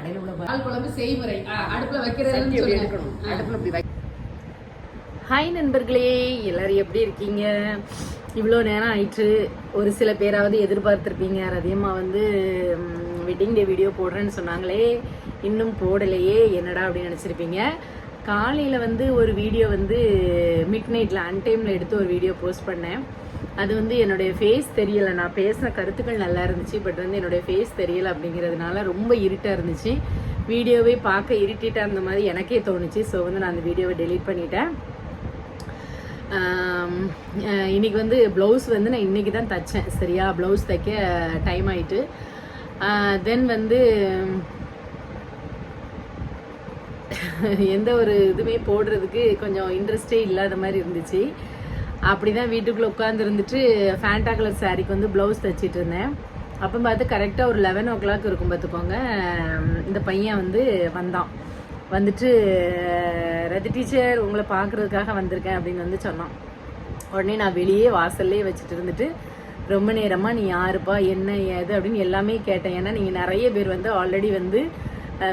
கடையில் உள்ள பால் குழம்பு செய்முறை அடுப்புல வைக்கிறது எடுக்கணும். அடுப்புல இப்படி வை. ஹாய் நண்பர்களே, எல்லாரும் எப்படி இருக்கீங்க? இவ்வளோ நேரம் ஆயிடுச்சு. ஒரு சில பேராவது எதிர்பார்த்துருப்பீங்க, ரதியம்மா வந்து வெட்டிங் டே வீடியோ போடுறேன்னு சொன்னாங்களே, இன்னும் போடலையே என்னடா அப்படின்னு நினச்சிருப்பீங்க. காலையில் வந்து ஒரு வீடியோ வந்து மிட் நைட்டில் அன்டைமில் எடுத்து ஒரு வீடியோ போஸ்ட் பண்ணேன். அது வந்து என்னுடைய ஃபேஸ் தெரியலை, நான் பேசின கருத்துக்கள் நல்லா இருந்துச்சு, பட் வந்து என்னுடைய ஃபேஸ் தெரியலை அப்படிங்கிறதுனால ரொம்ப இருட்டாக இருந்துச்சு. வீடியோவே பார்க்க இரிட்டேட்டாக இருந்த மாதிரி எனக்கே தோணுச்சு. ஸோ வந்து நான் அந்த வீடியோவை டெலீட் பண்ணிட்டேன். இன்னைக்கு வந்து ப்ளவுஸ் வந்து நான் இன்னைக்கு தான் தைச்சேன். சரியா, ப்ளவுஸ் தைக்க டைம் ஆயிட்டு. தென் வந்து எந்த ஒரு இதுவுமே போடுறதுக்கு கொஞ்சம் இன்ட்ரெஸ்டே இல்லாத மாதிரி இருந்துச்சு. அப்படி தான் வீட்டுக்குள்ளே உட்காந்து இருந்துட்டு ஃபேண்டா கலர் சாரீக்கு வந்து ப்ளவுஸ் தைச்சிட்டு இருந்தேன். அப்போ பார்த்து கரெக்டாக ஒரு 11 o'clock இருக்கும் பார்த்துக்கோங்க. இந்த பையன் வந்து வந்தான். வந்துட்டு ரதி டீச்சர் உங்களை பார்க்குறதுக்காக வந்திருக்கேன் அப்படின்னு வந்து சொன்னான். உடனே நான் வெளியே வாசல்லே வச்சுட்டு இருந்துட்டு ரொம்ப நேரமாக நீ யாருப்பா என்ன ஏது அப்படின்னு எல்லாமே கேட்டேன். ஏன்னா நீங்கள் நிறைய பேர் வந்து ஆல்ரெடி வந்து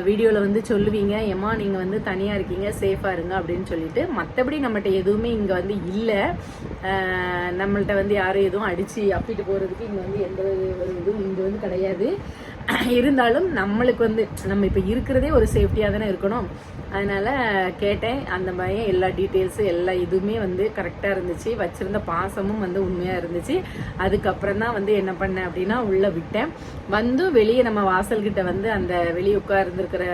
வீடியோவில் வந்து சொல்லுவீங்க, ஏம்மா நீங்கள் வந்து தனியாக இருக்கீங்க, சேஃபாக இருங்க அப்படின்னு சொல்லிட்டு. மற்றபடி நம்மகிட்ட எதுவுமே இங்கே வந்து இல்லை. நம்மள்கிட்ட வந்து யாரும் எதுவும் அடித்து அப்பிட்டு போகிறதுக்கு இங்கே வந்து எந்த ஒரு இதுவும் இங்கே வந்து கிடையாது. இருந்தாலும் நம்மளுக்கு வந்து நம்ம இப்போ இருக்கிறதே ஒரு சேஃப்டியாக தானே இருக்கணும். அதனால் கேட்டேன். அந்த பையன் எல்லா டீட்டெயில்ஸு எல்லா இதுவுமே வந்து கரெக்டாக இருந்துச்சு. வச்சுருந்த பாசமும் வந்து உண்மையாக இருந்துச்சு. அதுக்கப்புறம் தான் வந்து என்ன பண்ணேன் அப்படின்னா உள்ளே விட்டேன். வந்து வெளியே நம்ம வாசல்கிட்ட வந்து அந்த வெளியே உட்கார்ந்துருக்கிற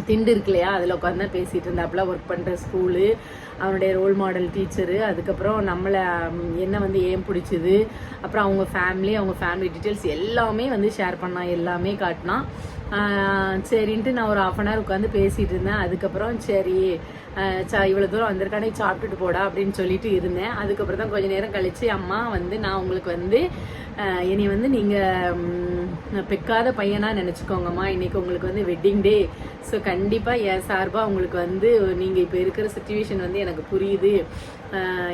திண்டு இருக்கு இல்லையா, அதில் உட்காந்து தான் பேசிகிட்டு இருந்தாப்புல. ஒர்க் பண்ணுற ஸ்கூலு, அவனுடைய ரோல் மாடல் டீச்சரு, அதுக்கப்புறம் நம்மளை என்ன வந்து ஏன் பிடிச்சிது, அப்புறம் அவங்க ஃபேமிலி டீட்டெயில்ஸ் எல்லாமே வந்து ஷேர் பண்ணான், எல்லாமே காட்டினான். சரின்ட்டு நான் ஒரு 1/2 hour உட்காந்து பேசிகிட்டு இருந்தேன். அதுக்கப்புறம் சரி இவ்வளோ தூரம் வந்திருக்கானே சாப்பிட்டுட்டு போடா அப்படின்னு சொல்லிட்டு இருந்தேன். அதுக்கப்புறம் தான் கொஞ்சம் நேரம் கழித்து அம்மா வந்து நான் உங்களுக்கு வந்து என்னை வந்து நீங்கள் பெக்காத பையனாக நினச்சிக்கோங்கம்மா, இன்றைக்கி உங்களுக்கு வந்து வெட்டிங் டே. ஸோ கண்டிப்பாக என் சார்பாக உங்களுக்கு வந்து நீங்கள் இப்போ இருக்கிற சிச்சுவேஷன் வந்து எனக்கு புரியுது.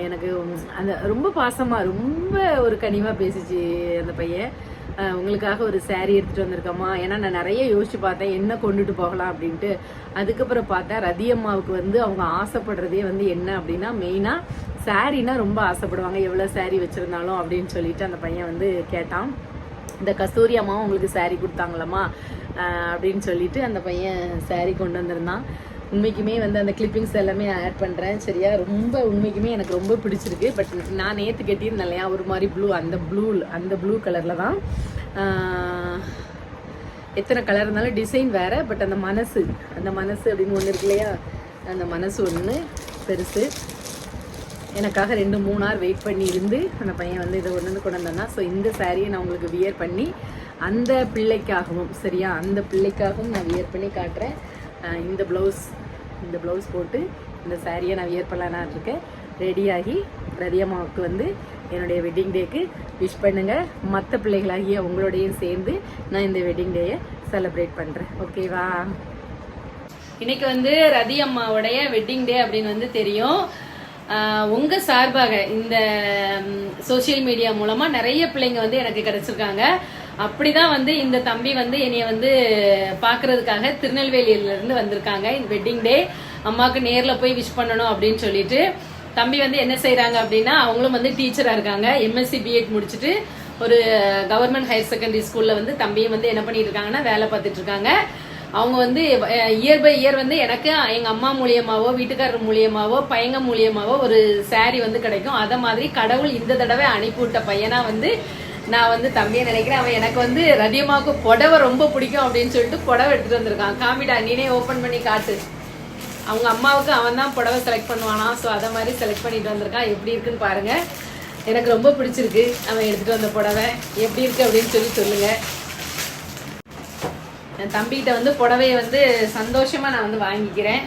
எனக்கு அந்த ரொம்ப பாசமாக ரொம்ப ஒரு கனிவாக பேசிச்சு அந்த பையன். உங்களுக்காக ஒரு சாரீ எடுத்துகிட்டு வந்திருக்கம்மா. ஏன்னா நான் நிறைய யோசிச்சு பார்த்தேன் என்ன கொண்டுட்டு போகலாம் அப்படின்ட்டு. அதுக்கப்புறம் பார்த்தா ரதியம்மாவுக்கு வந்து அவங்க ஆசைப்படுறதே வந்து என்ன அப்படின்னா, மெயினாக சாரீனா ரொம்ப ஆசைப்படுவாங்க, எவ்வளோ சாரீ வச்சுருந்தாலும் அப்படின்னு சொல்லிட்டு அந்த பையன் வந்து கேட்டான். இந்த கஸ்தூரி அம்மாவும் உங்களுக்கு சாரீ கொடுத்தாங்களம்மா அப்படின்னு சொல்லிட்டு அந்த பையன் சாரீ கொண்டு வந்திருந்தான். உண்மைக்குமே வந்து அந்த கிளிப்பிங்ஸ் எல்லாமே ஆட் பண்ணுறேன். சரியா, ரொம்ப உண்மைக்குமே எனக்கு ரொம்ப பிடிச்சிருக்கு. பட் நான் நேற்று கட்டியிருந்தேன் இல்லையா ஒரு மாதிரி அந்த ப்ளூ கலரில் தான். எத்தனை கலர் இருந்தாலும் டிசைன் வேறு. பட் அந்த மனசு அப்படின்னு ஒன்று இருக்கு இல்லையா, அந்த மனசு ஒன்று பெருசு. எனக்காக 2-3 hour வெயிட் பண்ணி இருந்து அந்த பையன் வந்து இதை ஒன்று கொண்டு வந்தேன்னா. ஸோ இந்த சாரியை நான் உங்களுக்கு வியர் பண்ணி அந்த பிள்ளைக்காகவும், சரியா, அந்த பிள்ளைக்காகவும் நான் வியர் பண்ணி காட்டுறேன். இந்த ப்ளவுஸ் போட்டு இந்த சாரியை நான் வியர் பண்ணலான்னு இருக்கேன். ரெடியாகி ரதியம்மாவுக்கு வந்து என்னுடைய வெட்டிங் டேக்கு விஷ் பண்ணுங்கள். மற்ற பிள்ளைகளாகிய உங்களோடையும் சேர்ந்து நான் இந்த வெட்டிங் டேயை செலிப்ரேட் பண்ணுறேன். ஓகேவா? இன்னைக்கு வந்து ரதியம்மாவுடைய வெட்டிங் டே அப்படின்னு வந்து தெரியும். உங்கள் சார்பாக இந்த சோசியல் மீடியா மூலமாக நிறைய பிள்ளைங்க வந்து எனக்கு கிடைச்சிருக்காங்க. அப்படிதான் வந்து இந்த தம்பி வந்து என்னைய வந்து பார்க்கறதுக்காக திருநெல்வேலியிலேருந்து வந்திருக்காங்க. இந்த வெட்டிங் டே அம்மாவுக்கு நேரில் போய் விஷ் பண்ணணும் அப்படின்னு சொல்லிட்டு. தம்பி வந்து என்ன செய்கிறாங்க அப்படின்னா, அவங்களும் வந்து டீச்சராக இருக்காங்க. MSc BEd முடிச்சுட்டு ஒரு கவர்மெண்ட் ஹையர் செகண்டரி ஸ்கூலில் வந்து தம்பியும் வந்து என்ன பண்ணிட்டு இருக்காங்கன்னா வேலை பார்த்துட்டு இருக்காங்க. அவங்க வந்து இயர் பை இயர் வந்து எனக்கு எங்கள் அம்மா மூலியமாவோ வீட்டுக்காரர் மூலியமாவோ பையங்க மூலியமாவோ ஒரு சாரீ வந்து கிடைக்கும். அதை மாதிரி கடவுள் இந்த தடவை அனுப்பிவிட்ட பையனா வந்து நான் வந்து தம்பியை நினைக்கிறேன். அவன் எனக்கு வந்து ரதியம்மாவுக்கு புடவை ரொம்ப பிடிக்கும் அப்படின்னு சொல்லிட்டு புடவை எடுத்துட்டு வந்திருக்கான். காமிடா, நீனே ஓப்பன் பண்ணி காட்டு. அவங்க அம்மாவுக்கு அவன் தான் புடவை செலக்ட் பண்ணுவானா. ஸோ அதை மாதிரி செலக்ட் பண்ணிட்டு வந்திருக்கான். எப்படி இருக்குன்னு பாருங்க. எனக்கு ரொம்ப பிடிச்சிருக்கு அவன் எடுத்துட்டு வந்த புடவை. எப்படி இருக்கு அப்படின்னு சொல்லி சொல்லுங்க. என் தம்பிகிட்ட வந்து புடவையை வந்து சந்தோஷமா நான் வந்து வாங்கிக்கிறேன்.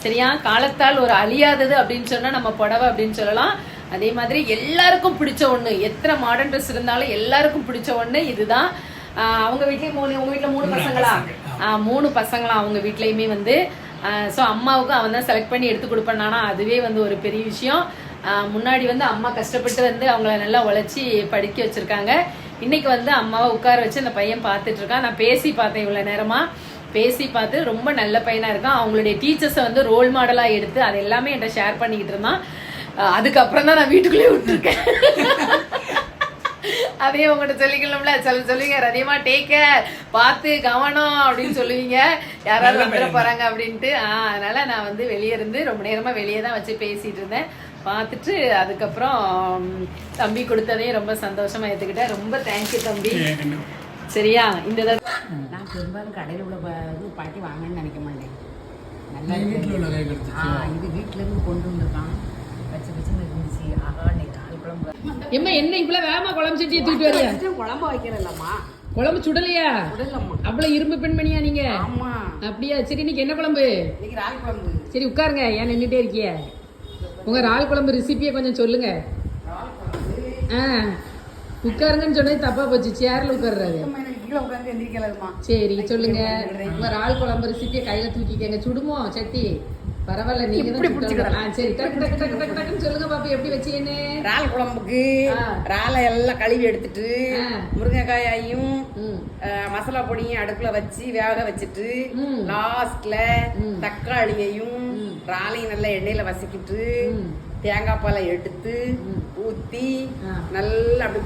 சரியா, காலத்தால் ஒரு அழியாதது அப்படின்னு சொன்னா நம்ம புடவை அப்படின்னு சொல்லலாம். அதே மாதிரி எல்லாருக்கும் பிடிச்ச ஒண்ணு, எத்தனை மாடர்ன் ட்ரெஸ் இருந்தாலும் எல்லாருக்கும் பிடிச்ச ஒண்ணு இதுதான். அவங்க வீட்லயும் உங்க வீட்டுல 3 பசங்களா? 3 பசங்களா அவங்க வீட்லயுமே வந்து. ஸோ அம்மாவுக்கு அவன் தான் செலக்ட் பண்ணி எடுத்து கொடுப்பேன்னா அதுவே வந்து ஒரு பெரிய விஷயம். முன்னாடி வந்து அம்மா கஷ்டப்பட்டு வந்து அவங்கள நல்லா உழைச்சி படிக்க வச்சிருக்காங்க. இன்னைக்கு வந்து அம்மாவை உட்கார வச்சு அந்த பையன் பார்த்துட்டு இருக்கான். நான் பேசி பார்த்தேன் இவ்வளோ நேரமா. பேசி பார்த்து ரொம்ப நல்ல பையனா இருக்கான். அவங்களுடைய டீச்சர்ஸை வந்து ரோல் மாடலா எடுத்து அது எல்லாமே என்கிட்ட ஷேர் பண்ணிக்கிட்டு இருந்தான். அதுக்கப்புறம் தான் நான் வீட்டுக்குள்ளேயே விட்டுருக்கேன். அதையும் உங்கள்கிட்ட சொல்லிக்கணும்ல, சொல்லுவீங்க ரதியமா டேக் கேர், பார்த்து கவனம் அப்படின்னு சொல்லுவீங்க, யாராவது வந்துட போறாங்க அப்படின்ட்டு. அதனால நான் வந்து வெளியே இருந்து ரொம்ப நேரமா வெளியே தான் வச்சு பேசிட்டு இருந்தேன். பார்த்துட்டு அதுக்கப்புறம் தம்பி கொடுத்ததையும் ரொம்ப சந்தோஷமா ஏத்துக்கிட்டேன். ரொம்ப தேங்க்யூ தம்பி. சரியா? இந்த நான் பெரும்பாலும் கடையில் உள்ள பாட்டி வாங்கன்னு நினைக்க மாட்டேன். நல்லா இது வீட்டுல இருந்து கொண்டு வந்திருக்கான். பச்சை பச்சைன்னு இருந்துச்சு. ஆகா இன்னைக்கு நாலு குழம்பு. எம்மா என்ன இவ்வளவு வேகமா குழம்பு சட்டியை தூக்கிட்டு வரீங்க? குழம்பு வைக்கிறல்லம்மா. குழம்பு சுடலையா? சுடலம்மா. அவ்வளவு இரும்பு பெண்மணியா நீங்க? ஆமா. அப்படியா? சரி, இன்னைக்கு என்ன குழம்பு? இன்னைக்கு இறால் குழம்பு. சரி உட்காருங்க, ஏன் நின்றுட்டே இருக்கிய? உங்க இறால் குழம்பு ரெசிபியை கொஞ்சம் சொல்லுங்க. உட்காருங்கன்னு சொன்னது தப்பா போச்சு, சேர்ல உட்கார்றாரு. சரி சொல்லுங்க, உங்க இறால் குழம்பு ரெசிபியை கையில தூக்கிக்கங்க. சுடுமோ சட்டி? பரவாயில்ல, நீங்க தான். சரி டக்கு டக்கு டக்கு டக்கு டக்குன்னு சொல்லுங்க பாப்பா, எப்படி வச்சீங்கன்னு. இறால் குழம்புக்கு இறாலை எல்லாம் கழுவி எடுத்துட்டு முருங்கைக்காயையும் மசாலா பொடியும் அடுப்புல வச்சு வேக வச்சுட்டு லாஸ்ட்ல தக்காளியையும் இறாலையும் நல்லா எண்ணெயில வதக்கிட்டு தேங்காய் பாலை எடுத்து ஊத்தி நல்லா அப்படி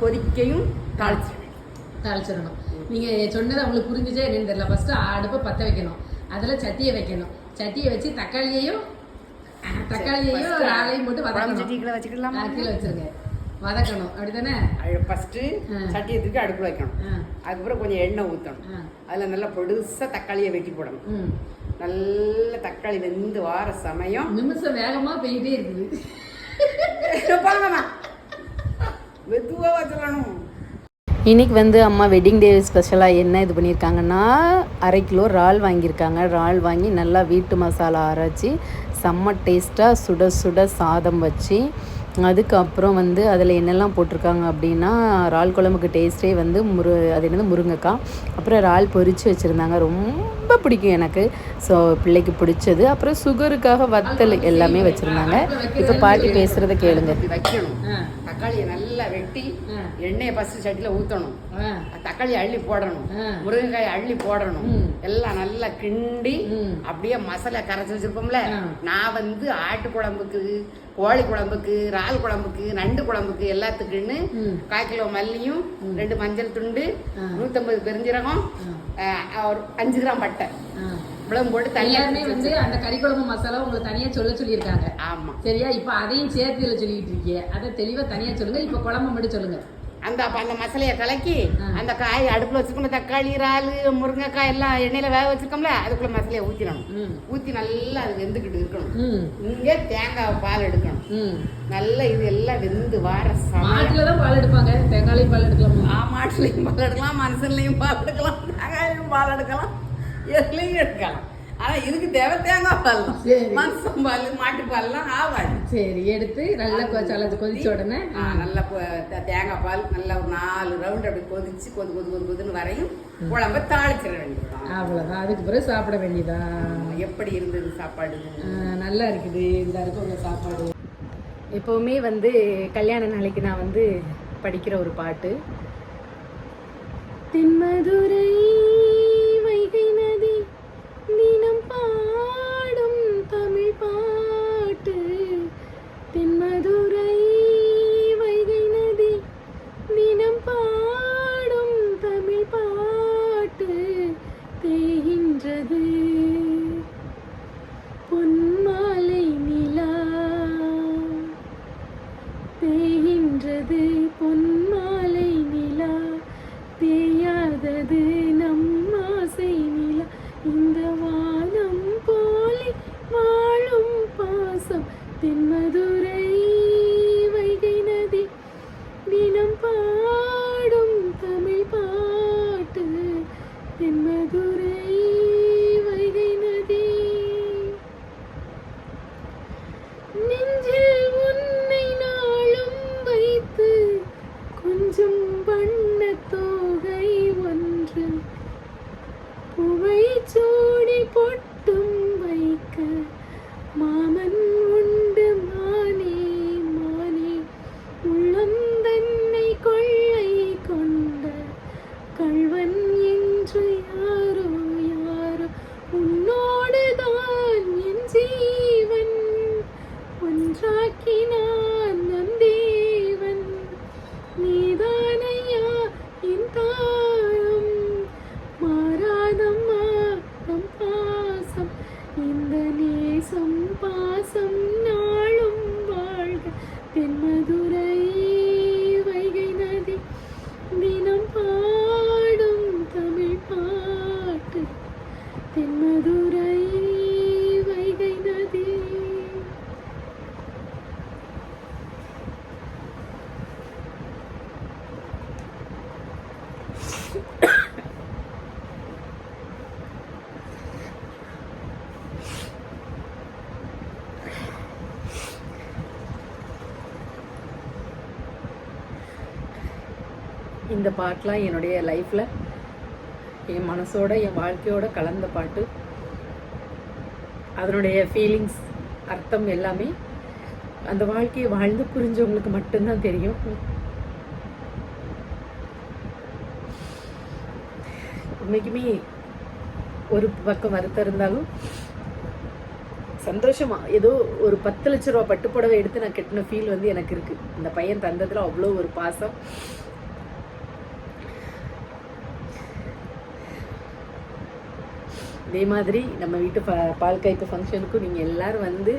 கொதிக்கையும் தாளிச்சிடணும். நீங்க சொன்னது அவங்களுக்கு புரிஞ்சுச்சா என்னன்னு தெரியல. ஃபர்ஸ்ட் அடுப்பை பத்த வைக்கணும், அதுல சட்டியை வைக்கணும், சட்டியை வச்சு தக்காளியையும் இறாலையும் போட்டு வதக்கணும். கீழே வச்சிருங்க, வதக்கணும். அப்படித்தானே? ஃபர்ஸ்ட் சட்டியை தூக்கி அடுப்புல வைக்கணும். அதுக்கப்புறம் கொஞ்சம் எண்ணெய் ஊற்றணும். அதுல நல்லா பொடுசா தக்காளியை வெட்டி போடணும். நல்ல தக்காளி வெந்து வார சமயம் நிமிஷம் வேகமா போயிட்டே இருக்குது. மெதுவா வச்சிடணும். இன்னைக்கு வந்து அம்மா வெட்டிங் டே ஸ்பெஷலாக என்ன இது பண்ணியிருக்காங்கன்னா, 1/2 கிலோ இறால் வாங்கியிருக்காங்க. இறால் வாங்கி நல்லா வீட்டு மசாலா அரைச்சி செம்ம டேஸ்ட்டாக சுட சுட சாதம் வச்சு, அதுக்கப்புறம் வந்து அதில் என்னெல்லாம் போட்டிருக்காங்க அப்படின்னா, இறால் குழம்புக்கு டேஸ்ட்டே வந்து அது என்னது முருங்கைக்காய், அப்புறம் இறால் பொரித்து வச்சுருந்தாங்க. ரொம்ப பிடிக்கும் எனக்கு, ஸோ பிள்ளைக்கு பிடிச்சது. அப்புறம் சுகருக்காக வத்தல் எல்லாமே வச்சுருந்தாங்க. இப்போ பாட்டி பேசுகிறத கேளுங்க. வைக்கணும். தக்காளியை நல்லா வெட்டி எண்ணெயை ஃபர்ஸ்ட் சட்டியில் ஊற்றணும். தக்காளி அள்ளி போடணும், முருங்கைக்காயை அள்ளி போடணும். எல்லாம் நல்லா கிண்டி அப்படியே மசாலா கரைச்சி வச்சிருப்போம்ல. நான் வந்து ஆட்டு குழம்புக்கு, கோழி குழம்புக்கு, இறால் குழம்புக்கு, நண்டு குழம்புக்கு எல்லாத்துக்குன்னு 1/4 கிலோ மல்லியும் 2 மஞ்சள் துண்டு, 150 பெருஞ்சீரகம், ஒரு 5 கிராம் பட்டை இவ்வளவு போட்டு எல்லாருமே வந்து அந்த கறி குழம்பு மசாலா உங்களுக்கு தனியா சொல்லியிருக்காங்க. ஆமா, சரியா? இப்ப அதையும் சேர்த்து சொல்லிட்டு இருக்கீங்க, அதை தெளிவா தனியா சொல்லுங்க. இப்ப குழம்பு மட்டும் சொல்லுங்க. அந்த மசாலையை கலக்கி அந்த காய் அடுப்புல வச்சுக்கணும். தக்காளி, இறால், முருங்கைக்காய் எல்லாம் எண்ணெயில வேக வச்சிருக்கோம்ல, அதுக்குள்ள மசாலையை ஊத்திடணும். ஊத்தி நல்லா அது வெந்துகிட்டு இருக்கணும். இங்க தேங்காய் பால் எடுக்கணும். நல்லா இது எல்லாம் வெந்து வார மாட்டுலதான் பால் எடுப்பாங்க. தேங்காயிலையும் பால் எடுக்கலாம், மாட்டுலயும் பால் எடுக்கலாம், மனுஷன்லயும் பால் எடுக்கலாம், தேங்காயிலையும் பால் எடுக்கலாம், எதுலையும் எடுக்கலாம். ஆனா இதுக்கு தேவை தேங்காய் பால், மனுஷன் பால், மாட்டு பால்லாம் ஆவாது. சரி, எடுத்து நல்லா கொதிச்ச உடனே நல்லா தேங்காய் பால் நல்லா ஒரு 4 ரவுண்ட் அப்படி கொதிச்சு கொதுன்னு வரையும் குழம்ப தாளிச்சிட வேண்டியதான். அவ்வளவுதான். அதுக்கு பிறகு சாப்பிட வேண்டியதான். எப்படி இருந்தது சாப்பாடு? நல்லா இருக்குது. இந்த இருக்கு உங்க சாப்பாடு. எப்போவுமே வந்து கல்யாண நாளைக்கு நான் வந்து படிக்கிற ஒரு பாட்டு, தென்மதுரை வைகை நதி தினம் பாடும் தமிழ் பாட்டு, தென்மதுரை வைகை நதி தினம் பாடும் தமிழ் பாட்டு, தேகின்றது பொன்மாலை நிலா, தேகின்றது பொன்மாலை நிலா, தேயாதது நம் ஆசை நிலா, இந்த வானம் போலே வாழும் பாசம், தென்மதுரை வைகை நதி தினம் பாடும் தமிழ் பாட்டு, தென்மதுரை வைகை நதி. நெஞ்சில் உன்னை நாளும் வைத்து கொஞ்சம் வண்ண தோகை ஒன்று, பூவை சூடி பொட்டும் வைக்க மாமன் உண்டு மானே தென்மதுரை வைகை நதி தினம் பாடும் தமிழ் பாட்டு தென்மதுரை வைகை நதி. இந்த பாட்டெலாம் என்னுடைய லைஃப்பில் என் மனசோட என் வாழ்க்கையோட கலந்த பாட்டு. அதனுடைய ஃபீலிங்ஸ், அர்த்தம் எல்லாமே அந்த வாழ்க்கையை வாழ்ந்து புரிஞ்சவங்களுக்கு மட்டும்தான் தெரியும். உண்மைக்குமே ஒரு பக்கம் வருத்தம் இருந்தாலும் சந்தோஷமா ஏதோ ஒரு 10 லட்ச ரூபா பட்டுப்புடவை எடுத்து நான் கட்டின ஃபீல் வந்து எனக்கு இருக்கு. இந்த பையன் தந்ததுல அவ்வளோ ஒரு பாசம். இதே மாதிரி நம்ம வீட்டு பால் காய்ப்பு ஃபங்க்ஷனுக்கும் நீங்கள் எல்லோரும் வந்து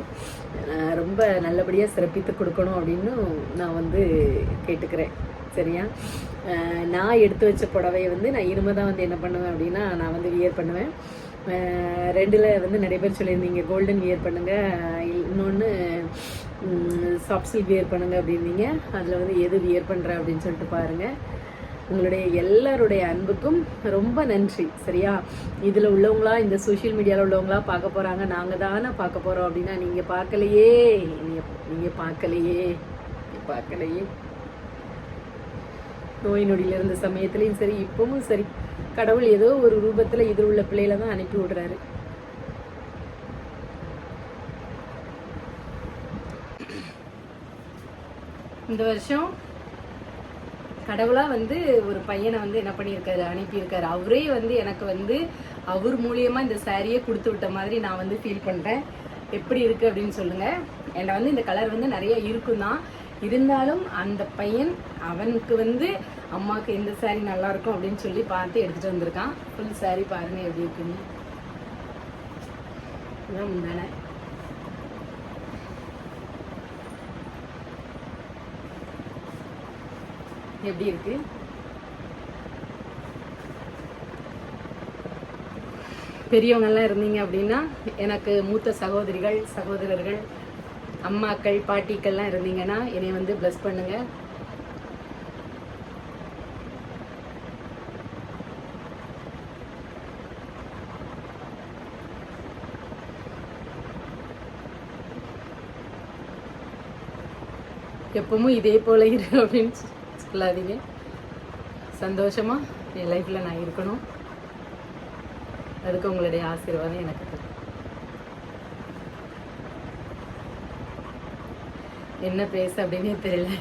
ரொம்ப நல்லபடியாக சிறப்பித்து கொடுக்கணும் அப்படின்னு நான் வந்து கேட்டுக்கிறேன். சரியா? நான் எடுத்து வச்ச புடவையை வந்து நான் இனிமே தான் வந்து என்ன பண்ணுவேன் அப்படின்னா நான் வந்து வியர் பண்ணுவேன். 2ல் வந்து நிறைய பேர் சொல்லியிருந்தீங்க கோல்டன் வியர் பண்ணுங்கள், இன்னொன்று சாஃப்ட் சில்க் வியர் பண்ணுங்கள் அப்படின்னீங்க. அதில் வந்து எது வியர் பண்ணுறேன் அப்படின்னு சொல்லிட்டு பாருங்கள். உங்களுடைய எல்லாருடைய அன்புக்கும் ரொம்ப நன்றி. சரியா? இதில் உள்ளவங்களா, இந்த சோஷியல் மீடியாவில் உள்ளவங்களா பார்க்க போகிறாங்க, நாங்கள் தானே பார்க்க போகிறோம் அப்படின்னா நீங்கள் பார்க்கலையே. நோய் நொடியில் இருந்த சமயத்துலேயும் சரி, இப்பவும் சரி, கடவுள் ஏதோ ஒரு ரூபத்தில் இதில் உள்ள பிள்ளையில தான் அனுப்பி விடுறாரு. இந்த வருஷம் கடவுளாக வந்து ஒரு பையனை வந்து என்ன பண்ணியிருக்காரு, அனுப்பியிருக்காரு. அவரே வந்து எனக்கு வந்து அவர் மூலியமாக இந்த சாரியை கொடுத்து விட்ட மாதிரி நான் வந்து ஃபீல் பண்ணுறேன். எப்படி இருக்குது அப்படின்னு சொல்லுங்கள். என்கிட்ட வந்து இந்த கலர் வந்து நிறைய இருக்கும் தான், இருந்தாலும் அந்த பையன் அவனுக்கு வந்து அம்மாவுக்கு எந்த சாரீ நல்லாயிருக்கும் அப்படின்னு சொல்லி பார்த்து எடுத்துகிட்டு வந்திருக்கான். ஃபுல் சாரீ பாருங்கள் எப்படி இருக்குன்னு. இதுதான் முந்தானே. எப்படி இருக்கு? பெரியவங்கெல்லாம் இருந்தீங்க அப்படின்னா, எனக்கு மூத்த சகோதரிகள், சகோதரர்கள், அம்மாக்கள், பாட்டிக்கள்லாம் இருந்தீங்கன்னா என்னை வந்து பிளஸ் பண்ணுங்க. எப்பவும் இதே போல இரு அப்படின்னு சொல்லாதீங்க. சந்தோஷமா என் லைஃப்ல நான் இருக்கணும். அதுக்கு உங்களுடைய ஆசீர்வாதம் எனக்கு தரும். என்ன பேச அப்படின்னே தெரியல.